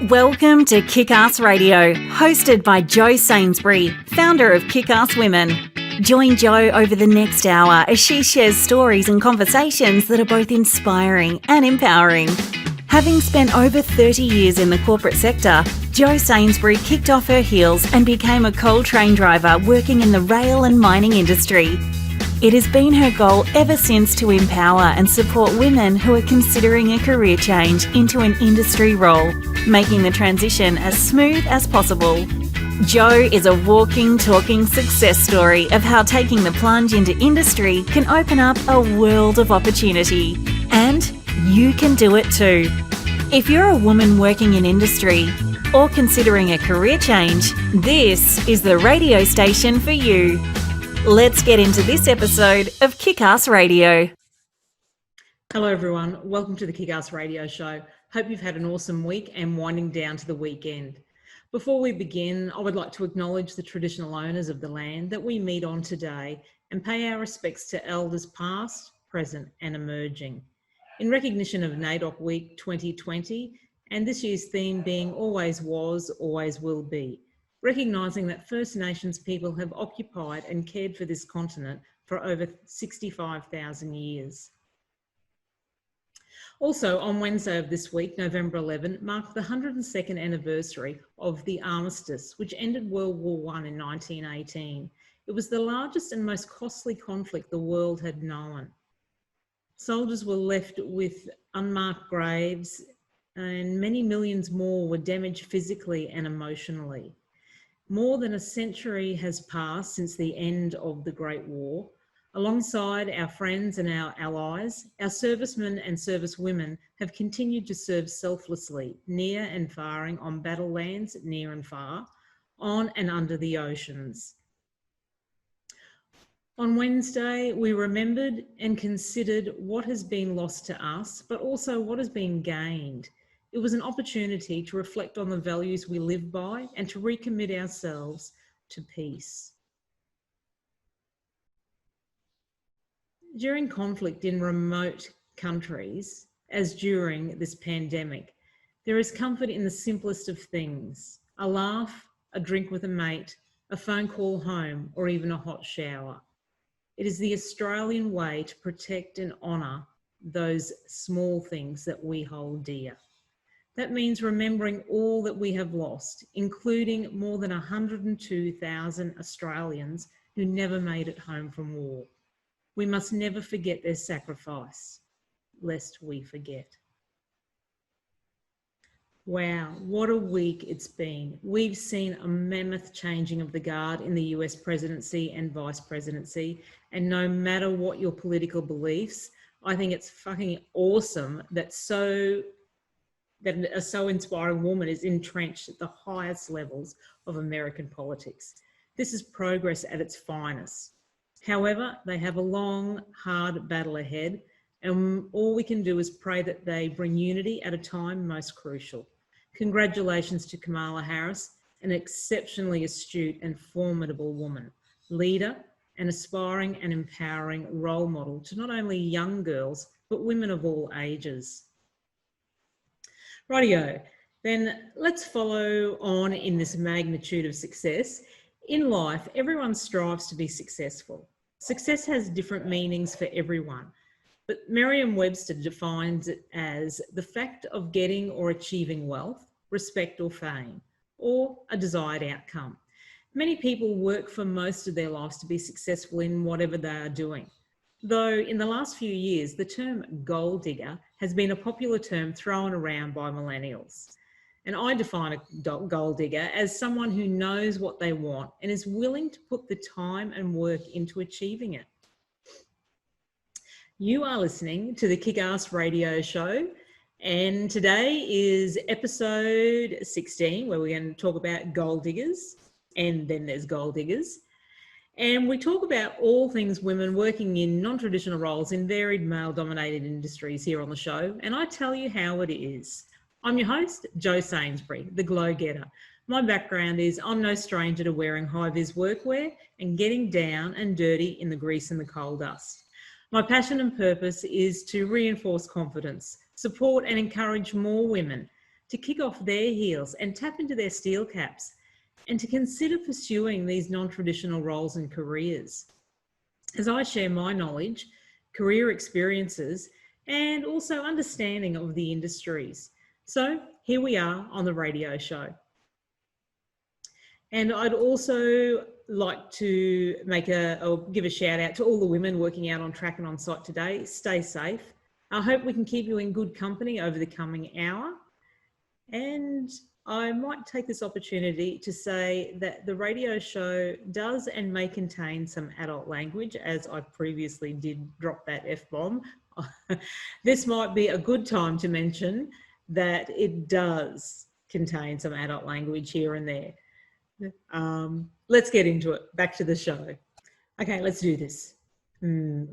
Welcome to Kickass Radio, hosted by Jo Sainsbury, founder of Kickass Women. Join Jo over the next hour as she shares stories and conversations that are both inspiring and empowering. Having spent over 30 years in the corporate sector, Jo Sainsbury kicked off her heels and became a coal train driver working in the rail and mining industry. It has been her goal ever since to empower and support women who are considering a career change into an industry role, making the transition as smooth as possible. Jo is a walking, talking success story of how taking the plunge into industry can open up a world of opportunity. And you can do it too. If you're a woman working in industry or considering a career change, this is the radio station for you. Let's get into this episode of Kickass Radio. Hello everyone, welcome to the Kickass Radio Show. Hope you've had an awesome week and winding down to the weekend. Before we begin, I would like to acknowledge the traditional owners of the land that we meet on today and pay our respects to elders past, present and emerging. In recognition of NAIDOC Week 2020 and this year's theme being Always Was, Always Will Be, recognising that First Nations people have occupied and cared for this continent for over 65,000 years. Also, on Wednesday of this week, November 11, marked the 102nd anniversary of the Armistice, which ended World War I in 1918. It was the largest and most costly conflict the world had known. Soldiers were left with unmarked graves, and many millions more were damaged physically and emotionally. More than a century has passed since the end of the Great War. Alongside our friends and our allies, our servicemen and servicewomen have continued to serve selflessly, near and faring on battle lands near and far, on and under the oceans. On Wednesday, we remembered and considered what has been lost to us, but also what has been gained. It was an opportunity to reflect on the values we live by and to recommit ourselves to peace. During conflict in remote countries, as during this pandemic, there is comfort in the simplest of things: a laugh, a drink with a mate, a phone call home, or even a hot shower. It is the Australian way to protect and honour those small things that we hold dear. That means remembering all that we have lost, including more than 102,000 Australians who never made it home from war. We must never forget their sacrifice, lest we forget. Wow, what a week it's been. We've seen a mammoth changing of the guard in the US presidency and vice presidency, and no matter what your political beliefs, I think it's fucking awesome that a so inspiring woman is entrenched at the highest levels of American politics. This is progress at its finest. However, they have a long, hard battle ahead, and all we can do is pray that they bring unity at a time most crucial. Congratulations to Kamala Harris, an exceptionally astute and formidable woman, leader, an aspiring and empowering role model to not only young girls, but women of all ages. Rightio, then let's follow on in this magnitude of success. In life, everyone strives to be successful. Success has different meanings for everyone, but Merriam-Webster defines it as the fact of getting or achieving wealth, respect or fame, or a desired outcome. Many people work for most of their lives to be successful in whatever they are doing. Though in the last few years, the term gold digger has been a popular term thrown around by millennials. And I define a gold digger as someone who knows what they want and is willing to put the time and work into achieving it. You are listening to the Kickass Radio Show, and today is episode 16, where we're going to talk about gold diggers, and then there's gold diggers. And we talk about all things women working in non-traditional roles in varied male-dominated industries here on the show, and I tell you how it is. I'm your host, Jo Sainsbury, the Glo-getter. My background is I'm no stranger to wearing high-vis workwear and getting down and dirty in the grease and the coal dust. My passion and purpose is to reinforce confidence, support and encourage more women to kick off their heels and tap into their steel caps, and to consider pursuing these non-traditional roles and careers. As I share my knowledge, career experiences, and also understanding of the industries. So here we are on the radio show. And I'd also like to give a shout out to all the women working out on track and on site today. Stay safe. I hope we can keep you in good company over the coming hour. And I might take this opportunity to say that the radio show does and may contain some adult language, as I previously did drop that F-bomb. This might be a good time to mention that it does contain some adult language here and there. Let's get into it. Back to the show. Okay, let's do this.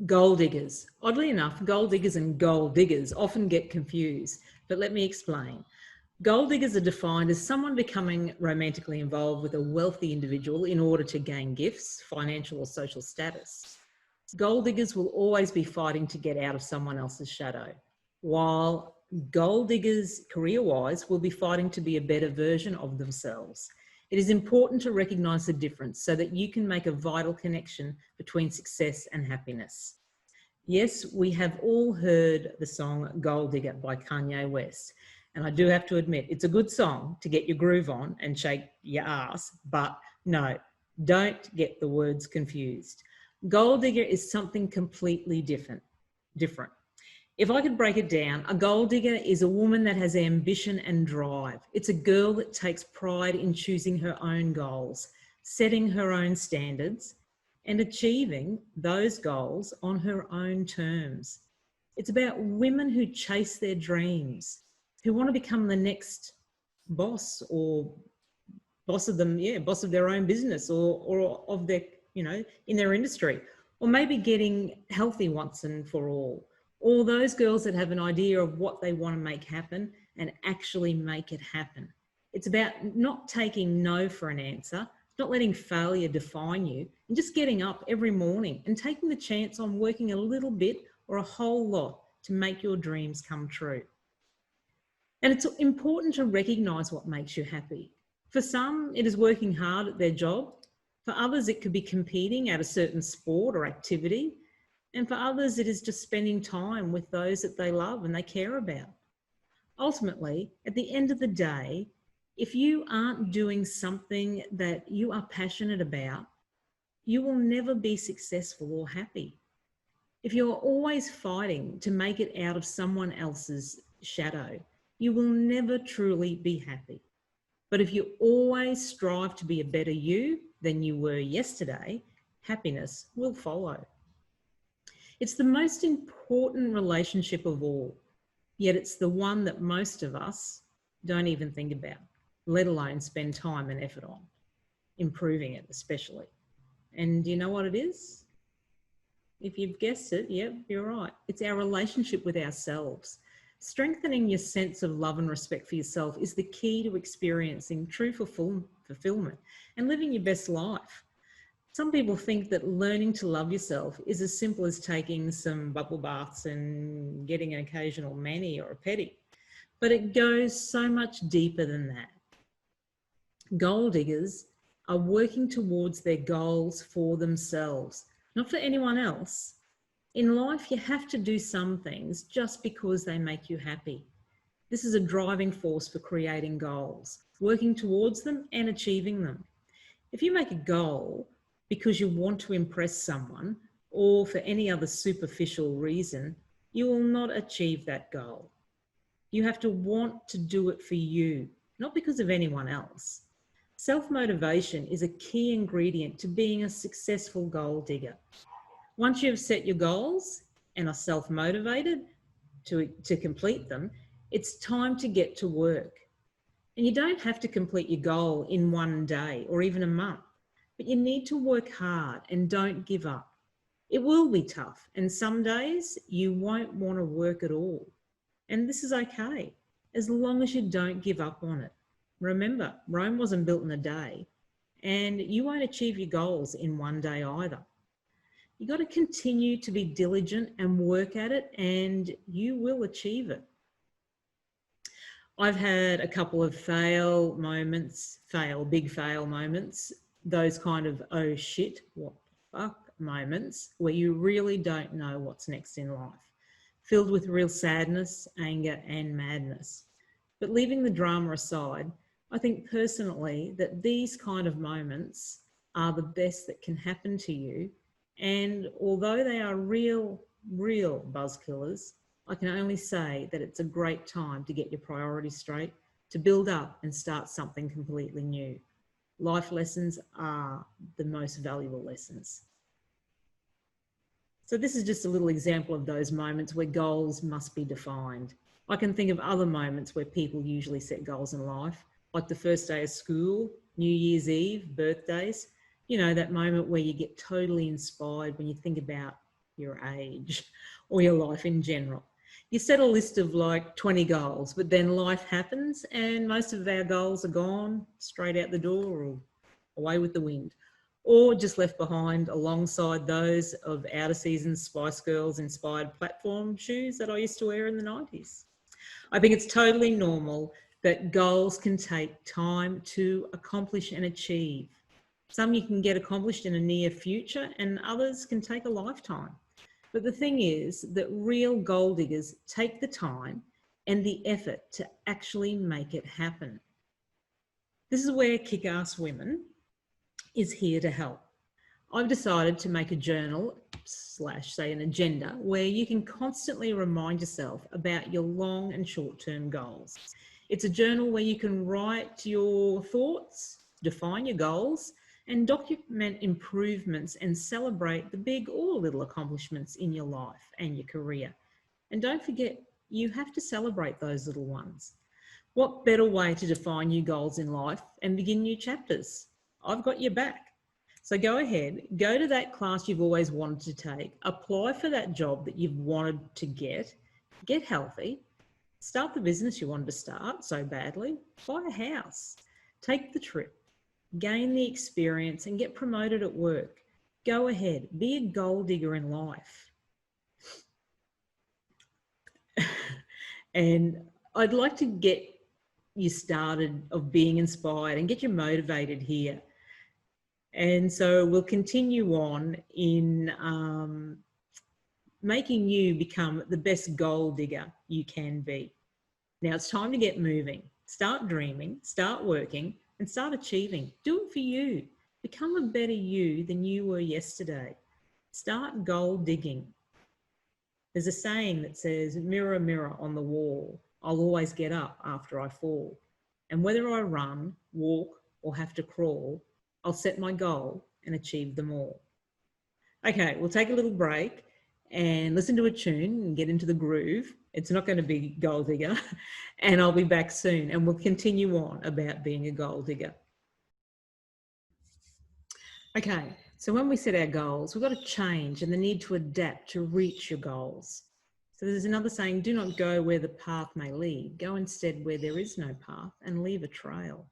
Gold diggers. Oddly enough, gold diggers and gold diggers often get confused, but let me explain. Gold diggers are defined as someone becoming romantically involved with a wealthy individual in order to gain gifts, financial or social status. Gold diggers will always be fighting to get out of someone else's shadow, while gold diggers, career-wise, will be fighting to be a better version of themselves. It is important to recognise the difference so that you can make a vital connection between success and happiness. Yes, we have all heard the song Gold Digger by Kanye West. And I do have to admit, it's a good song to get your groove on and shake your ass, but no, don't get the words confused. Gold digger is something completely different. If I could break it down, a gold digger is a woman that has ambition and drive. It's a girl that takes pride in choosing her own goals, setting her own standards, and achieving those goals on her own terms. It's about women who chase their dreams, who want to become the next boss or boss of their own business or of their, in their industry, or maybe getting healthy once and for all. All those girls that have an idea of what they want to make happen and actually make it happen. It's about not taking no for an answer, not letting failure define you, and just getting up every morning and taking the chance on working a little bit or a whole lot to make your dreams come true. And it's important to recognise what makes you happy. For some, it is working hard at their job. For others, it could be competing at a certain sport or activity. And for others, it is just spending time with those that they love and they care about. Ultimately, at the end of the day, if you aren't doing something that you are passionate about, you will never be successful or happy. If you're always fighting to make it out of someone else's shadow, you will never truly be happy. But if you always strive to be a better you than you were yesterday, happiness will follow. It's the most important relationship of all, yet it's the one that most of us don't even think about, let alone spend time and effort on, improving it especially. And do you know what it is? If you've guessed it, yep, you're right. It's our relationship with ourselves. Strengthening your sense of love and respect for yourself is the key to experiencing true fulfillment and living your best life. Some people think that learning to love yourself is as simple as taking some bubble baths and getting an occasional mani or a pedi, but it goes so much deeper than that. Gold diggers are working towards their goals for themselves, not for anyone else. In life, you have to do some things just because they make you happy. This is a driving force for creating goals, working towards them and achieving them. If you make a goal because you want to impress someone or for any other superficial reason, you will not achieve that goal. You have to want to do it for you, not because of anyone else. Self-motivation is a key ingredient to being a successful goal digger. Once you've set your goals and are self-motivated to complete them, it's time to get to work. And you don't have to complete your goal in one day or even a month, but you need to work hard and don't give up. It will be tough, and some days you won't want to work at all. And this is okay, as long as you don't give up on it. Remember, Rome wasn't built in a day, and you won't achieve your goals in one day either. You got to continue to be diligent and work at it, and you will achieve it. I've had a couple of big fail moments, those kind of, oh shit, what the fuck moments, where you really don't know what's next in life, filled with real sadness, anger, and madness. But leaving the drama aside, I think personally that these kind of moments are the best that can happen to you. And although they are real buzz killers, I can only say that it's a great time to get your priorities straight, to build up and start something completely new. Life lessons are the most valuable lessons. So this is just a little example of those moments where goals must be defined. I can think of other moments where people usually set goals in life, like the first day of school, New Year's Eve, birthdays. You know, that moment where you get totally inspired when you think about your age or your life in general. You set a list of like 20 goals, but then life happens and most of our goals are gone straight out the door or away with the wind, or just left behind alongside those of out of season Spice Girls inspired platform shoes that I used to wear in the 90s. I think it's totally normal that goals can take time to accomplish and achieve. Some you can get accomplished in a near future and others can take a lifetime. But the thing is that real goal diggers take the time and the effort to actually make it happen. This is where Kickass Women is here to help. I've decided to make a journal / say an agenda where you can constantly remind yourself about your long and short-term goals. It's a journal where you can write your thoughts, define your goals, and document improvements and celebrate the big or little accomplishments in your life and your career. And don't forget, you have to celebrate those little ones. What better way to define new goals in life and begin new chapters? I've got your back. So go ahead, go to that class you've always wanted to take, apply for that job that you've wanted to get healthy, start the business you wanted to start so badly, buy a house, take the trip, gain the experience and get promoted at work. Go ahead, be a goal digger in life. And I'd like to get you started of being inspired and get you motivated here. And so we'll continue on in making you become the best goal digger you can be. Now it's time to get moving. Start dreaming, start working, and start achieving. Do it for you. Become a better you than you were yesterday. Start goal digging. There's a saying that says, mirror, mirror on the wall, I'll always get up after I fall. And whether I run, walk, or have to crawl, I'll set my goal and achieve them all. Okay, we'll take a little break and listen to a tune and get into the groove. It's not going to be goal digger, and I'll be back soon and we'll continue on about being a goal digger. Okay, so when we set our goals, we've got to change and the need to adapt to reach your goals. So there's another saying, do not go where the path may lead, go instead where there is no path and leave a trail.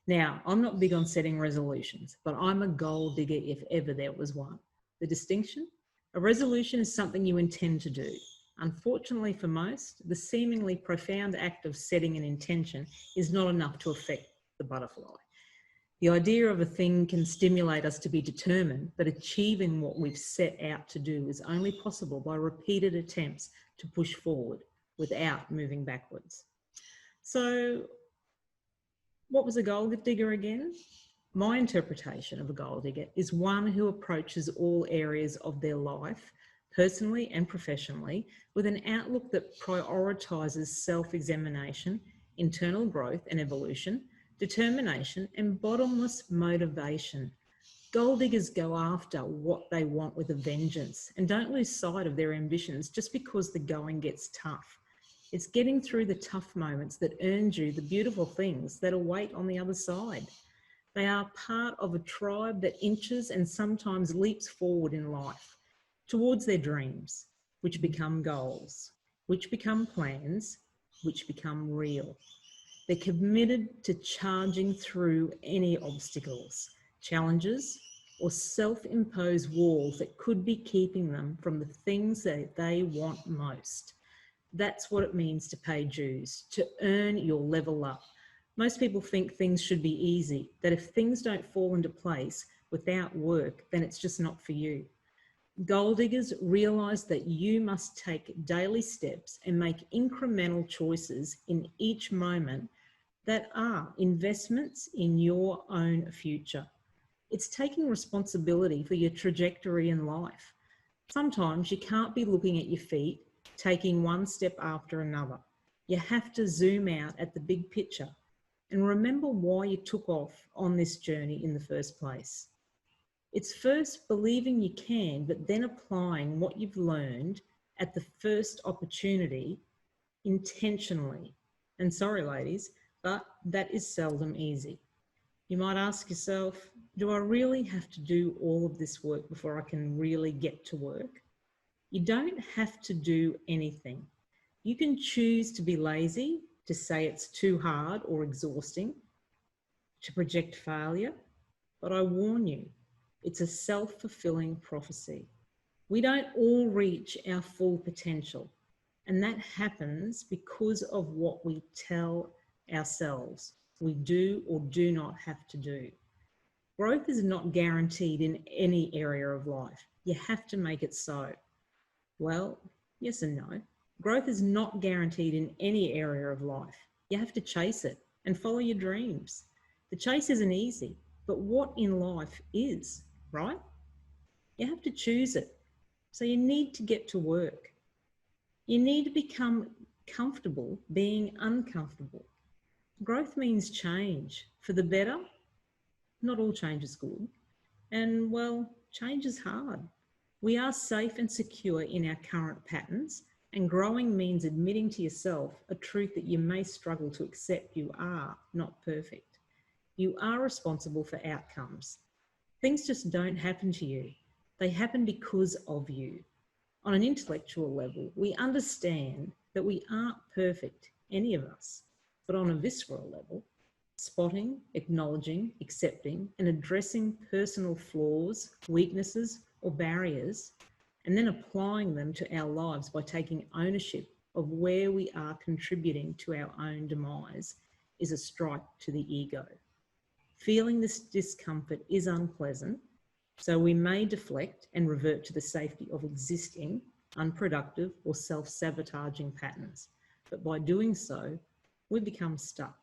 Now, I'm not big on setting resolutions, but I'm a goal digger if ever there was one. The distinction? A resolution is something you intend to do. Unfortunately for most, the seemingly profound act of setting an intention is not enough to affect the butterfly. The idea of a thing can stimulate us to be determined, but achieving what we've set out to do is only possible by repeated attempts to push forward without moving backwards. So, what was a goal digger again? My interpretation of a goal digger is one who approaches all areas of their life, personally and professionally, with an outlook that prioritises self-examination, internal growth and evolution, determination and bottomless motivation. Goal diggers go after what they want with a vengeance and don't lose sight of their ambitions just because the going gets tough. It's getting through the tough moments that earns you the beautiful things that await on the other side. They are part of a tribe that inches and sometimes leaps forward in life towards their dreams, which become goals, which become plans, which become real. They're committed to charging through any obstacles, challenges, or self-imposed walls that could be keeping them from the things that they want most. That's what it means to pay dues, to earn your level up. Most people think things should be easy, that if things don't fall into place without work, then it's just not for you. Goal diggers realise that you must take daily steps and make incremental choices in each moment that are investments in your own future. It's taking responsibility for your trajectory in life. Sometimes you can't be looking at your feet, taking one step after another. You have to zoom out at the big picture and remember why you took off on this journey in the first place. It's first believing you can, but then applying what you've learned at the first opportunity intentionally. And sorry, ladies, but that is seldom easy. You might ask yourself, do I really have to do all of this work before I can really get to work? You don't have to do anything. You can choose to be lazy, to say it's too hard or exhausting, to project failure, but I warn you, it's a self-fulfilling prophecy. We don't all reach our full potential, and that happens because of what we tell ourselves we do or do not have to do. Growth is not guaranteed in any area of life. You have to make it so. Well, yes and no. Growth is not guaranteed in any area of life. You have to chase it and follow your dreams. The chase isn't easy, but what in life is, right? You have to choose it. So you need to get to work. You need to become comfortable being uncomfortable. Growth means change for the better. Not all change is good. And well, change is hard. We are safe and secure in our current patterns, and growing means admitting to yourself a truth that you may struggle to accept. You are not perfect. You are responsible for outcomes. Things just don't happen to you. They happen because of you. On an intellectual level, we understand that we aren't perfect, any of us. But on a visceral level, spotting, acknowledging, accepting, and addressing personal flaws, weaknesses, or barriers, and then applying them to our lives by taking ownership of where we are contributing to our own demise is a strike to the ego. Feeling this discomfort is unpleasant, so we may deflect and revert to the safety of existing, unproductive, or self-sabotaging patterns. But by doing so, we become stuck.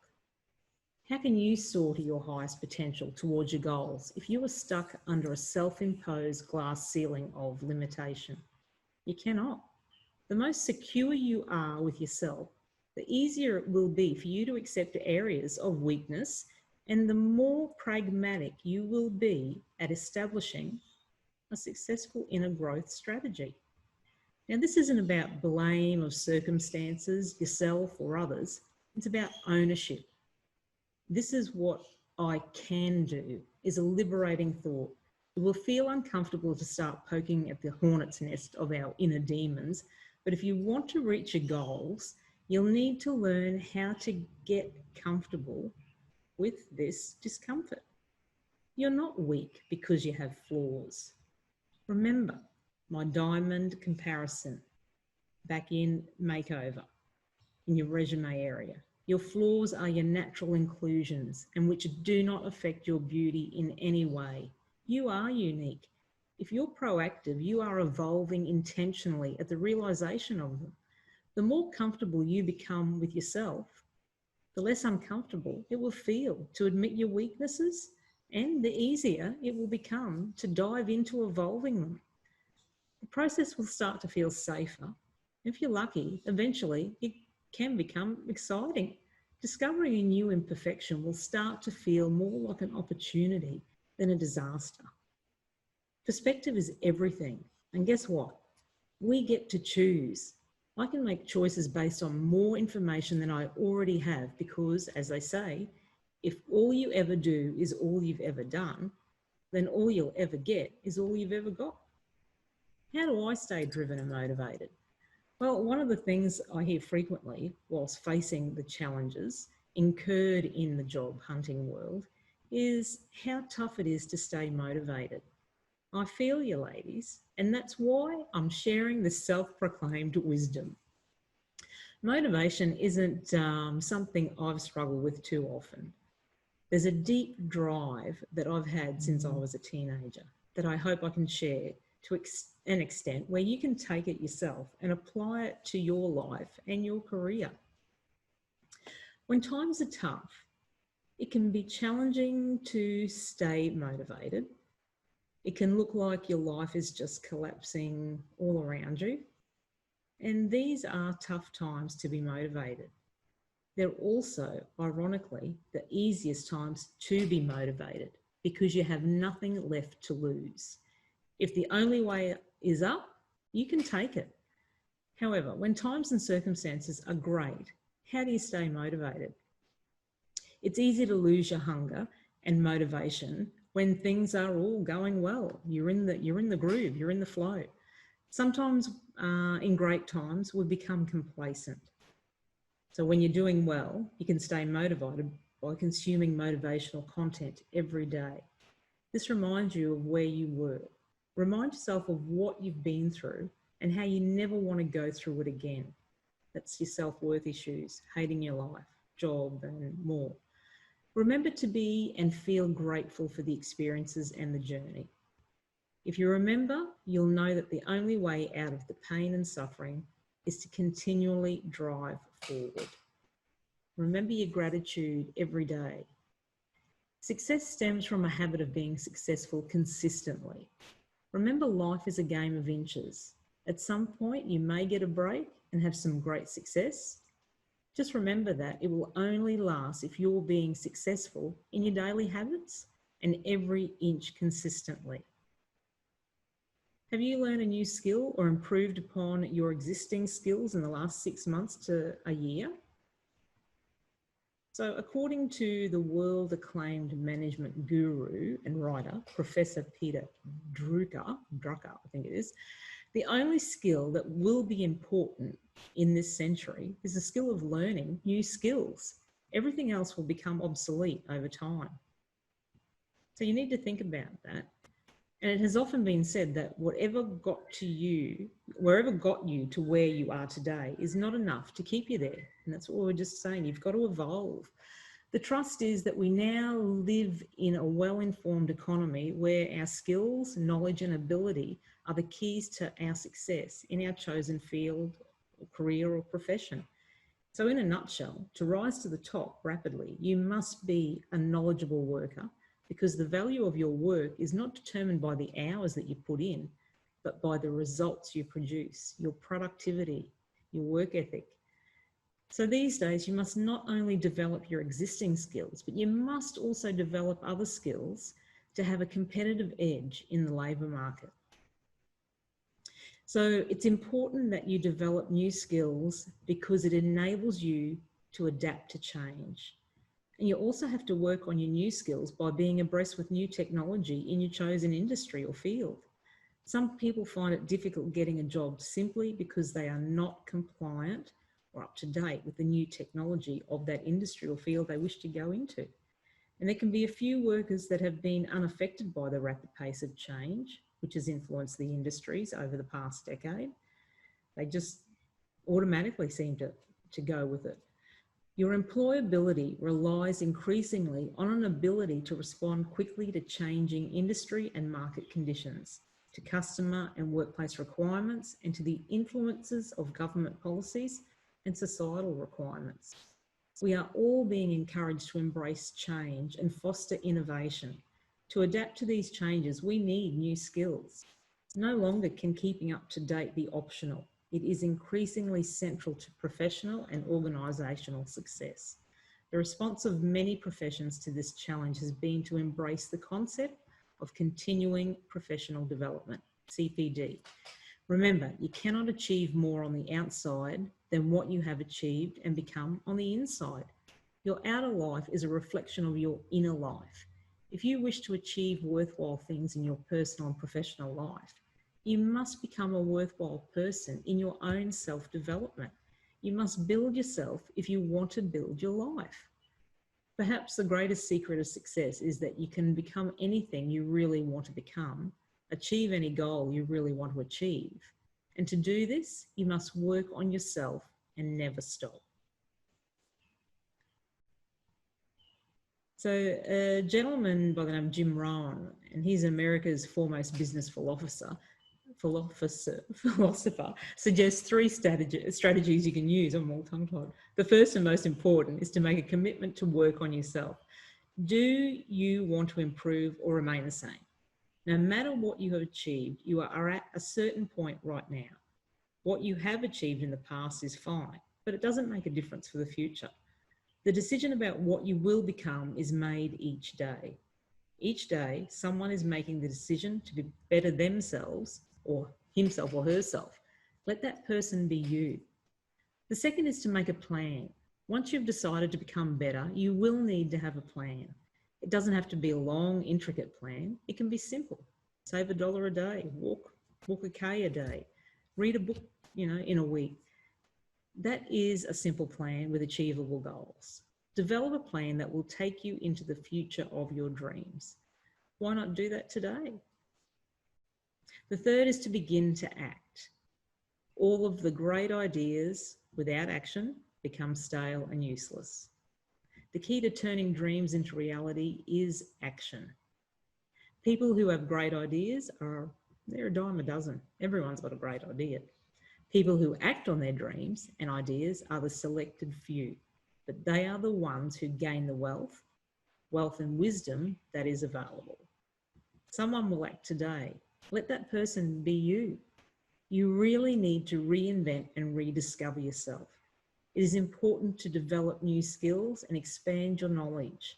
How can you soar to your highest potential towards your goals if you are stuck under a self-imposed glass ceiling of limitation? You cannot. The most secure you are with yourself, the easier it will be for you to accept areas of weakness, and the more pragmatic you will be at establishing a successful inner growth strategy. Now, this isn't about blame of circumstances, yourself or others. It's about ownership. This is what I can do is a liberating thought. It will feel uncomfortable to start poking at the hornet's nest of our inner demons, but if you want to reach your goals, you'll need to learn how to get comfortable with this discomfort. You're not weak because you have flaws. Remember my diamond comparison back in makeover, in your resume area. Your flaws are your natural inclusions and which do not affect your beauty in any way. You are unique. If you're proactive, you are evolving intentionally at the realization of them. The more comfortable you become with yourself, the less uncomfortable it will feel to admit your weaknesses, and the easier it will become to dive into evolving them. The process will start to feel safer. If you're lucky, eventually it can become exciting. Discovering a new imperfection will start to feel more like an opportunity than a disaster. Perspective is everything. And guess what? We get to choose. I can make choices based on more information than I already have because, as they say, if all you ever do is all you've ever done, then all you'll ever get is all you've ever got. How do I stay driven and motivated? Well, one of the things I hear frequently whilst facing the challenges incurred in the job hunting world is how tough it is to stay motivated. I feel you, ladies, and that's why I'm sharing this self-proclaimed wisdom. Motivation isn't something I've struggled with too often. There's a deep drive that I've had since I was a teenager that I hope I can share to an extent where you can take it yourself and apply it to your life and your career. When times are tough, it can be challenging to stay motivated. It can look like your life is just collapsing all around you. And these are tough times to be motivated. They're also, ironically, the easiest times to be motivated because you have nothing left to lose. If the only way is up, you can take it. However, when times and circumstances are great, how do you stay motivated? It's easy to lose your hunger and motivation when things are all going well. You're in the groove, you're in the flow. Sometimes in great times, we become complacent. So when you're doing well, you can stay motivated by consuming motivational content every day. This reminds you of where you were. Remind yourself of what you've been through and how you never want to go through it again. That's your self-worth issues, hating your life, job, and more. Remember to be and feel grateful for the experiences and the journey. If you remember, you'll know that the only way out of the pain and suffering is to continually drive forward. Remember your gratitude every day. Success stems from a habit of being successful consistently. Remember, life is a game of inches. At some point, you may get a break and have some great success. Just remember that it will only last if you're being successful in your daily habits and every inch consistently. Have you learned a new skill or improved upon your existing skills in the last 6 months to a year? So according to the world-acclaimed management guru and writer, Professor Peter Drucker, I think it is, the only skill that will be important in this century is the skill of learning new skills. Everything else will become obsolete over time. So you need to think about that. And it has often been said that wherever got you to where you are today is not enough to keep you there. And that's what we were just saying. You've got to evolve. The trust is that we now live in a well-informed economy where our skills, knowledge, and ability are the keys to our success in our chosen field, or career, or profession. So in a nutshell, to rise to the top rapidly, you must be a knowledgeable worker, because the value of your work is not determined by the hours that you put in, but by the results you produce, your productivity, your work ethic. So these days, you must not only develop your existing skills, but you must also develop other skills to have a competitive edge in the labour market. So it's important that you develop new skills because it enables you to adapt to change. And you also have to work on your new skills by being abreast with new technology in your chosen industry or field. Some people find it difficult getting a job simply because they are not compliant or up to date with the new technology of that industry or field they wish to go into. And there can be a few workers that have been unaffected by the rapid pace of change, which has influenced the industries over the past decade. They just automatically seem to go with it. Your employability relies increasingly on an ability to respond quickly to changing industry and market conditions, to customer and workplace requirements, and to the influences of government policies and societal requirements. We are all being encouraged to embrace change and foster innovation. To adapt to these changes, we need new skills. No longer can keeping up to date be optional. It is increasingly central to professional and organisational success. The response of many professions to this challenge has been to embrace the concept of continuing professional development, CPD. Remember, you cannot achieve more on the outside than what you have achieved and become on the inside. Your outer life is a reflection of your inner life. If you wish to achieve worthwhile things in your personal and professional life, you must become a worthwhile person in your own self-development. You must build yourself if you want to build your life. Perhaps the greatest secret of success is that you can become anything you really want to become, achieve any goal you really want to achieve. And to do this, you must work on yourself and never stop. So a gentleman by the name of Jim Rohn, and he's America's foremost business philosopher, suggests three strategies you can use. I'm all tongue-tied. The first and most important is to make a commitment to work on yourself. Do you want to improve or remain the same? No matter what you have achieved, you are at a certain point right now. What you have achieved in the past is fine, but it doesn't make a difference for the future. The decision about what you will become is made each day. Each day, someone is making the decision to be better themselves, or himself or herself. Let that person be you. The second is to make a plan. Once you've decided to become better, you will need to have a plan. It doesn't have to be a long, intricate plan. It can be simple. Save $1 a day, walk a K a day, read a book, in a week. That is a simple plan with achievable goals. Develop a plan that will take you into the future of your dreams. Why not do that today? The third is to begin to act. All of the great ideas without action become stale and useless. The key to turning dreams into reality is action. People who have great ideas they're a dime a dozen. Everyone's got a great idea. People who act on their dreams and ideas are the selected few, but they are the ones who gain the wealth and wisdom that is available. Someone will act today. Let that person be you. You really need to reinvent and rediscover yourself. It is important to develop new skills and expand your knowledge.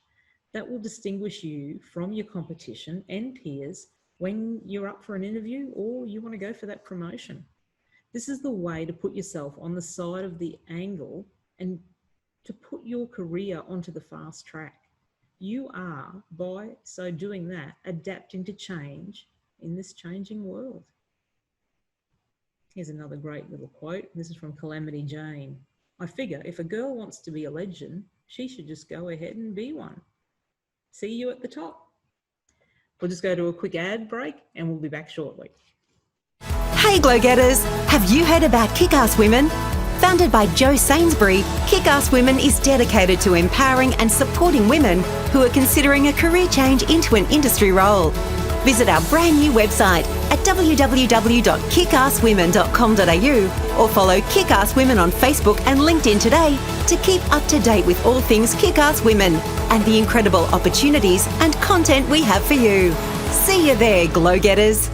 That will distinguish you from your competition and peers when you're up for an interview or you want to go for that promotion. This is the way to put yourself on the side of the angle and to put your career onto the fast track. You are, by so doing that, adapting to change in this changing world. Here's another great little quote. This is from Calamity Jane. I figure if a girl wants to be a legend, she should just go ahead and be one. See you at the top. We'll just go to a quick ad break and we'll be back shortly. Hey Glo-getters, have you heard about Kickass Women? Founded by Jo Sainsbury, Kickass Women is dedicated to empowering and supporting women who are considering a career change into an industry role. Visit our brand new website at www.kickasswomen.com.au or follow Kickass Women on Facebook and LinkedIn today to keep up to date with all things Kickass Women and the incredible opportunities and content we have for you. See you there, Glo-getters.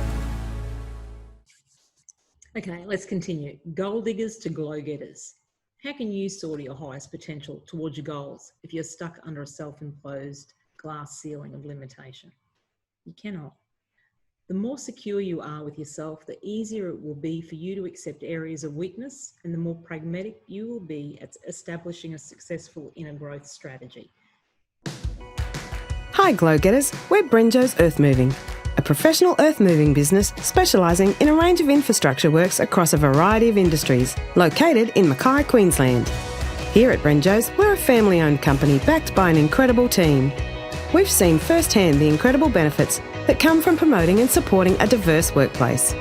Okay, let's continue. Goal diggers to glow-getters. How can you soar to your highest potential towards your goals if you're stuck under a self-imposed glass ceiling of limitation? You cannot. The more secure you are with yourself, the easier it will be for you to accept areas of weakness and the more pragmatic you will be at establishing a successful inner growth strategy. Hi Glo-getters, we're Brenjo's Earth Moving, a professional earth moving business specialising in a range of infrastructure works across a variety of industries, located in Mackay, Queensland. Here at Brenjo's, we're a family-owned company backed by an incredible team. We've seen firsthand the incredible benefits that come from promoting and supporting a diverse workplace.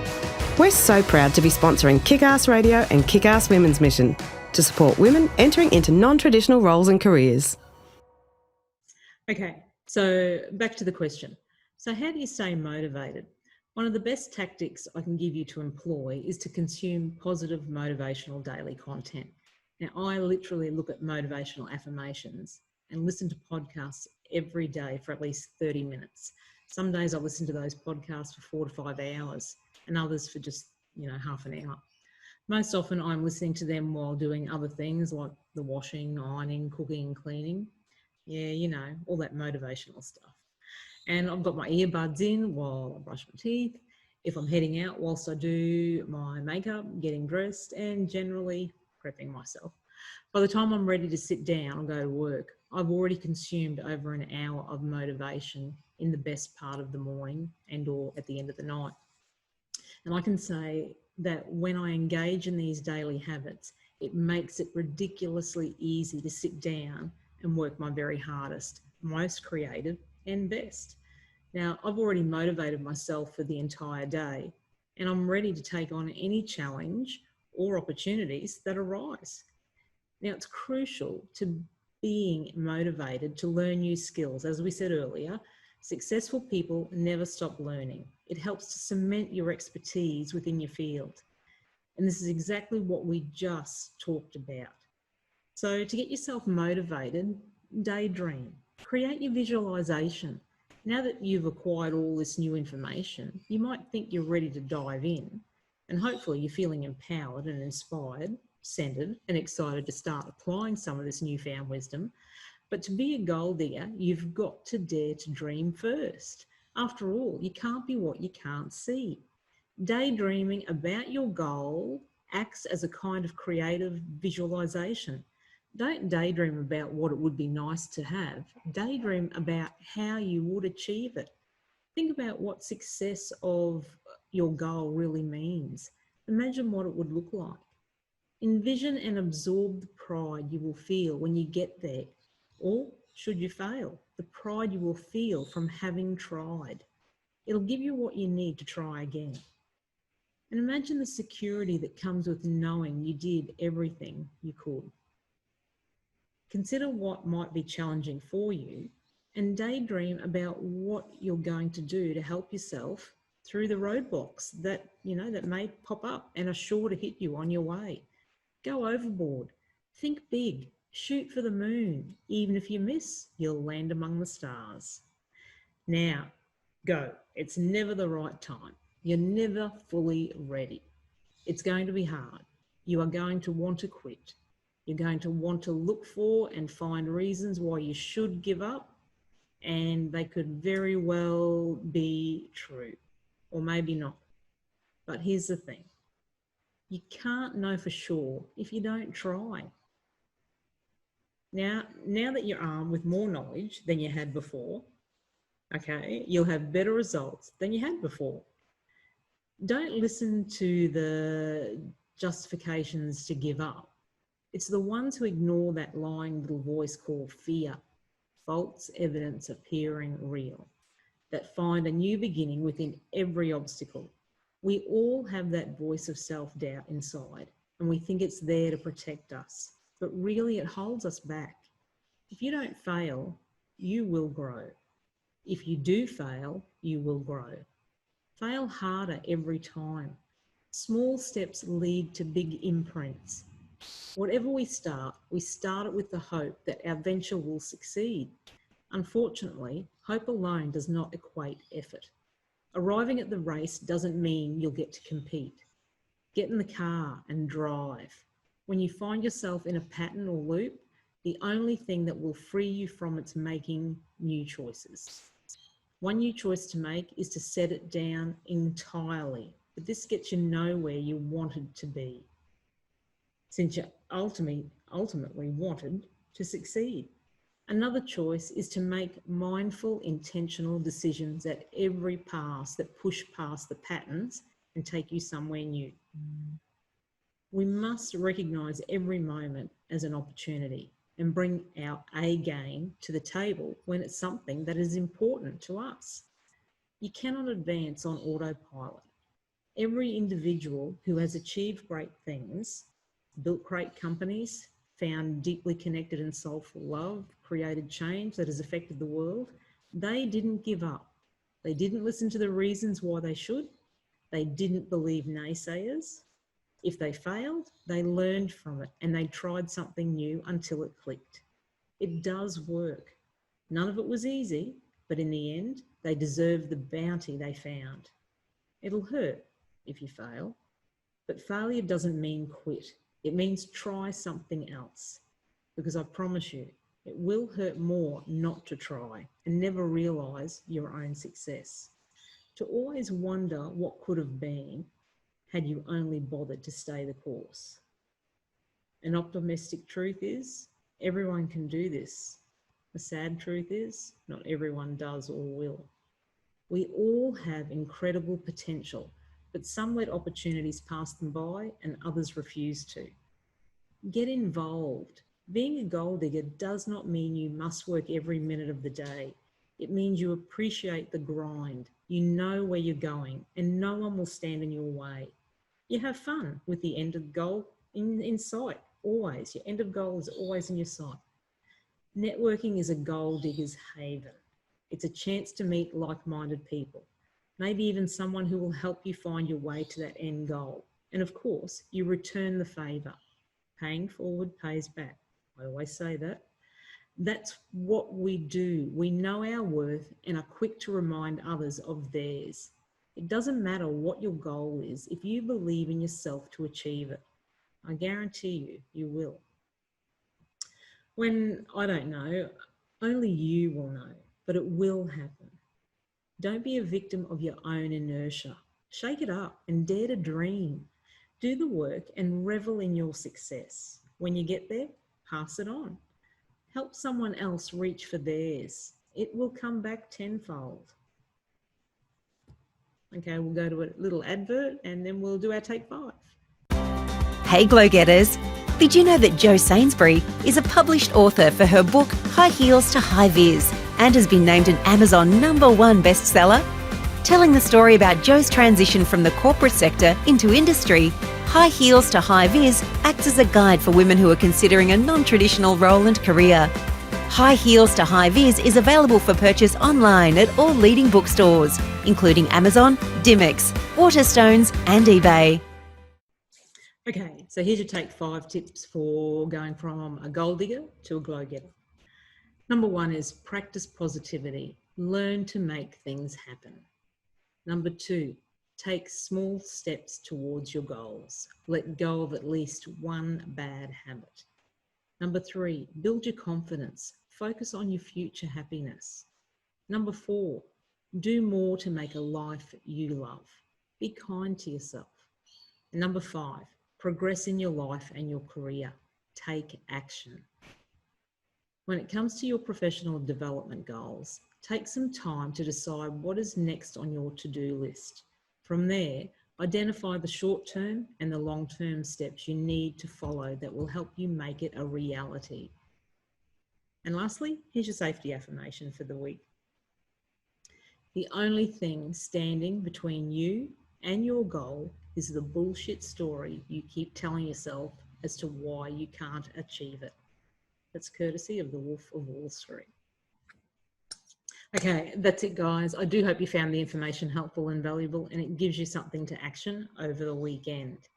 We're so proud to be sponsoring Kickass Radio and Kickass Women's Mission to support women entering into non-traditional roles and careers. Okay, so back to the question. So how do you stay motivated? One of the best tactics I can give you to employ is to consume positive motivational daily content. Now, I literally look at motivational affirmations and listen to podcasts every day for at least 30 minutes. Some days I listen to those podcasts for 4 to 5 hours and others for just, half an hour. Most often I'm listening to them while doing other things like the washing, ironing, cooking and cleaning. Yeah, all that motivational stuff. And I've got my earbuds in while I brush my teeth, if I'm heading out whilst I do my makeup, getting dressed and generally prepping myself. By the time I'm ready to sit down and go to work, I've already consumed over an hour of motivation in the best part of the morning and or at the end of the night. And I can say that when I engage in these daily habits, it makes it ridiculously easy to sit down and work my very hardest, most creative and best. Now, I've already motivated myself for the entire day and I'm ready to take on any challenge or opportunities that arise. Now, it's crucial to being motivated to learn new skills. As we said earlier, successful people never stop learning. It helps to cement your expertise within your field. And this is exactly what we just talked about. So to get yourself motivated, daydream, create your visualization. Now that you've acquired all this new information, you might think you're ready to dive in, and hopefully you're feeling empowered and inspired, centered and excited to start applying some of this newfound wisdom. But to be a goal digger, you've got to dare to dream first. After all, you can't be what you can't see. Daydreaming about your goal acts as a kind of creative visualization. Don't daydream about what it would be nice to have. Daydream about how you would achieve it. Think about what success of your goal really means. Imagine what it would look like. Envision and absorb the pride you will feel when you get there, or should you fail, the pride you will feel from having tried. It'll give you what you need to try again. And imagine the security that comes with knowing you did everything you could. Consider what might be challenging for you and daydream about what you're going to do to help yourself through the roadblocks that may pop up and are sure to hit you on your way. Go overboard. Think big. Shoot for the moon. Even if you miss, you'll land among the stars. Now, go. It's never the right time. You're never fully ready. It's going to be hard. You are going to want to quit. You're going to want to look for and find reasons why you should give up, and they could very well be true, or maybe not. But here's the thing. You can't know for sure if you don't try. Now that you're armed with more knowledge than you had before, okay, you'll have better results than you had before. Don't listen to the justifications to give up. It's the ones who ignore that lying little voice called fear, false evidence appearing real, that find a new beginning within every obstacle. We all have that voice of self-doubt inside, and we think it's there to protect us, but really it holds us back. If you don't fail, you will grow. If you do fail, you will grow. Fail harder every time. Small steps lead to big imprints. Whatever we start it with the hope that our venture will succeed. Unfortunately, hope alone does not equate effort. Arriving at the race doesn't mean you'll get to compete. Get in the car and drive. When you find yourself in a pattern or loop, the only thing that will free you from it's making new choices. One new choice to make is to set it down entirely, but this gets you nowhere you wanted to be, since you ultimately wanted to succeed. Another choice is to make mindful, intentional decisions at every pass that push past the patterns and take you somewhere new. We must recognise every moment as an opportunity and bring our A game to the table when it's something that is important to us. You cannot advance on autopilot. Every individual who has achieved great things, built great companies, found deeply connected and soulful love, created change that has affected the world, they didn't give up. They didn't listen to the reasons why they should. They didn't believe naysayers. If they failed, they learned from it and they tried something new until it clicked. It does work. None of it was easy, but in the end, they deserve the bounty they found. It'll hurt if you fail, but failure doesn't mean quit. It means try something else, because I promise you, it will hurt more not to try and never realise your own success. To always wonder what could have been had you only bothered to stay the course. An optimistic truth is, everyone can do this. The sad truth is, not everyone does or will. We all have incredible potential, but some let opportunities pass them by and others refuse to. Get involved. Being a goal digger does not mean you must work every minute of the day. It means you appreciate the grind. You know where you're going and no one will stand in your way. You have fun with the end of the goal in sight. Always. Your end of goal is always in your sight. Networking is a goal digger's haven. It's a chance to meet like-minded people, maybe even someone who will help you find your way to that end goal. And of course, you return the favour. Paying forward pays back. I always say that. That's what we do. We know our worth and are quick to remind others of theirs. It doesn't matter what your goal is if you believe in yourself to achieve it. I guarantee you, you will. When I don't know, only you will know, but it will happen. Don't be a victim of your own inertia. Shake it up and dare to dream. Do the work and revel in your success. When you get there, pass it on. Help someone else reach for theirs. It will come back tenfold. Okay, we'll go to a little advert and then we'll do our take 5. Hey Glo-getters! Did you know that Jo Sainsbury is a published author for her book High Heels to High Vis and has been named an Amazon #1 bestseller? Telling the story about Jo's transition from the corporate sector into industry, High Heels to High Vis acts as a guide for women who are considering a non-traditional role and career. High Heels to High Vis is available for purchase online at all leading bookstores, including Amazon, Dimex, Waterstones and eBay. Okay, so here's your take 5 tips for going from a goal digger to a glow-getter. Number 1 is practice positivity. Learn to make things happen. Number 2, take small steps towards your goals. Let go of at least one bad habit. Number 3, build your confidence. Focus on your future happiness. Number 4, do more to make a life you love. Be kind to yourself. And number 5, progress in your life and your career. Take action. When it comes to your professional development goals, take some time to decide what is next on your to-do list. From there, identify the short-term and the long-term steps you need to follow that will help you make it a reality. And lastly, here's your safety affirmation for the week. The only thing standing between you and your goal is the bullshit story you keep telling yourself as to why you can't achieve it. That's courtesy of the Wolf of Wall Street. Okay, that's it, guys. I do hope you found the information helpful and valuable, and it gives you something to action over the weekend.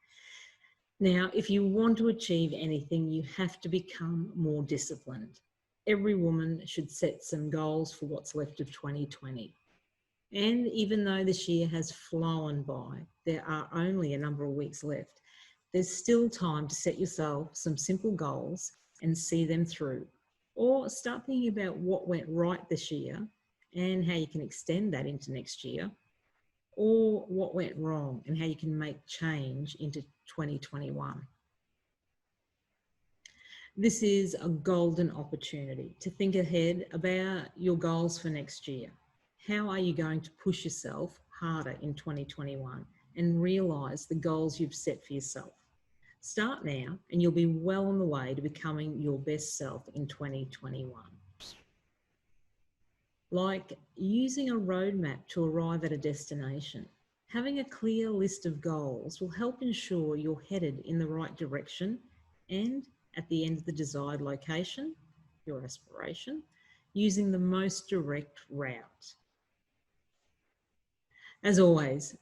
Now, if you want to achieve anything, you have to become more disciplined. Every woman should set some goals for what's left of 2020. And even though this year has flown by, there are only a number of weeks left. There's still time to set yourself some simple goals and see them through. Or start thinking about what went right this year and how you can extend that into next year. Or what went wrong and how you can make change into 2021. This is a golden opportunity to think ahead about your goals for next year. How are you going to push yourself harder in 2021 and realise the goals you've set for yourself? Start now and you'll be well on the way to becoming your best self in 2021. Like using a roadmap to arrive at a destination. Having a clear list of goals will help ensure you're headed in the right direction and at the end of the desired location, your aspiration, using the most direct route. As always,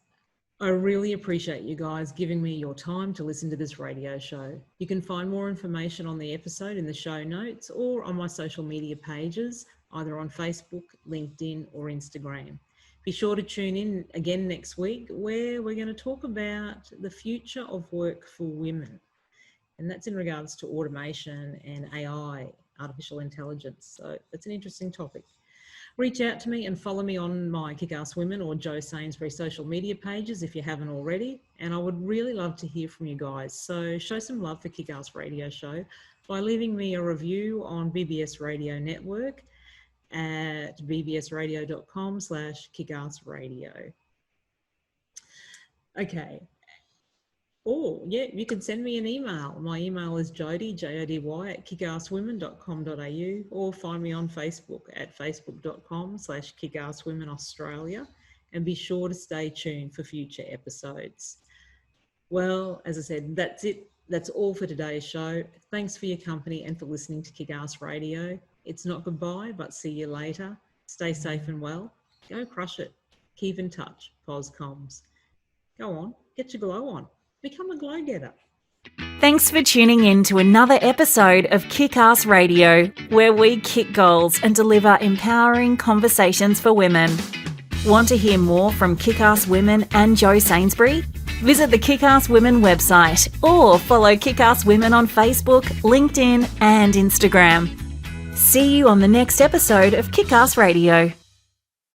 I really appreciate you guys giving me your time to listen to this radio show. You can find more information on the episode in the show notes or on my social media pages, either on Facebook, LinkedIn or Instagram. Be sure to tune in again next week where we're going to talk about the future of work for women. And that's in regards to automation and AI, artificial intelligence. So that's an interesting topic. Reach out to me and follow me on my Kickass Women or Jo Sainsbury social media pages if you haven't already. And I would really love to hear from you guys. So show some love for Kickass Radio Show by leaving me a review on BBS Radio Network at bbsradio.com/kickassradio. Okay. Oh, yeah, you can send me an email. My email is Jody, Jody, at kickasswomen.com.au, or find me on Facebook at facebook.com/kickasswomenaustralia, and be sure to stay tuned for future episodes. Well, as I said, that's it That's all for today's show. Thanks for your company and for listening to Kickass Radio. It's not goodbye, but see you later. Stay safe and well. Go crush it. Keep in touch. POSCOMS. Go on, get your glow on. Become a Glo-getter. Thanks for tuning in to another episode of Kickass Radio, where we kick goals and deliver empowering conversations for women. Want to hear more from Kickass Women and Jo Sainsbury? Visit the Kickass Women website or follow Kickass Women on Facebook, LinkedIn and Instagram. See you on the next episode of Kickass Radio.